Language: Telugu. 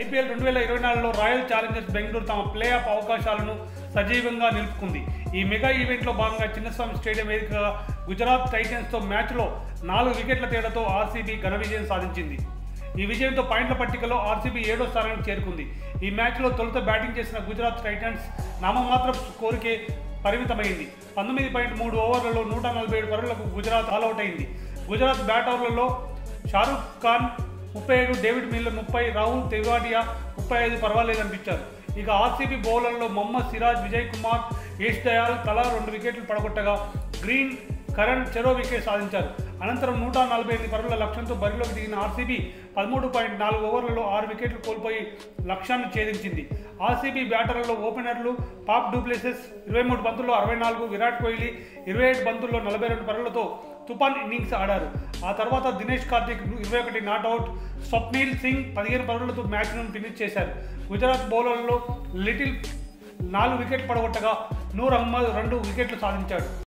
ఐపీఎల్ 2024లో రాయల్ ఛాలెంజర్స్ బెంగళూరు తమ ప్లే ఆఫ్ అవకాశాలను సజీవంగా నిలుపుకుంది. ఈ మెగా ఈవెంట్లో భాగంగా చిన్నస్వామి స్టేడియం వేదికగా గుజరాత్ టైటన్స్తో మ్యాచ్లో 4 వికెట్ల తేడాతో ఆర్సీబీ ఘన విజయం సాధించింది. ఈ విజయంతో పాయింట్ల పట్టికలో ఆర్సీబీ 7వ స్థానానికి చేరుకుంది. ఈ మ్యాచ్లో తొలుత బ్యాటింగ్ చేసిన గుజరాత్ టైటన్స్ నామమాత్ర స్కోరుకే పరిమితమైంది. 19.3 ఓవర్లలో 147 పరుగులకు గుజరాత్ ఆల్అవుట్ అయింది. గుజరాత్ బ్యాటర్లలో షారుఖ్ ఖాన్ 37, డేవిడ్ మిల్లర్ 30, రాహుల్ తెవాటియా 35 పర్వాలేదనిపించారు. ఇక ఆర్సీబీ బౌలర్లో మొహమ్మద్ సిరాజ్, విజయ్ కుమార్, యష్ దయాల్ తలా 2 వికెట్లు పడగొట్టగా గ్రీన్, కరణ్ చెరో వికెట్ సాధించారు. అనంతరం 148 పరుగుల లక్ష్యంతో బరిలోకి దిగిన ఆర్సీబీ 13.4 ఓవర్లలో 6 వికెట్లు కోల్పోయి లక్ష్యాన్ని ఛేదించింది. ఆర్సీబీ బ్యాటర్లలో ఓపెనర్లు పాప్ డు ప్లెసిస్ 23 బంతుల్లో 64, విరాట్ కోహ్లీ 28 బంతుల్లో 42 పరుగులతో తుఫాన్ ఇన్నింగ్స్ ఆడారు. ఆ తర్వాత దినేష్ కార్తిక్ 21 నాట్అవుట్, స్వప్నిల్ సింగ్ 15 పరుగులతో మ్యాచ్ను ఫినిష్ చేశారు. గుజరాత్ బౌలర్లలో లిటిల్ 4 వికెట్లు పడగొట్టగా నూర్ అహ్మద్ 2 వికెట్లు సాధించాడు.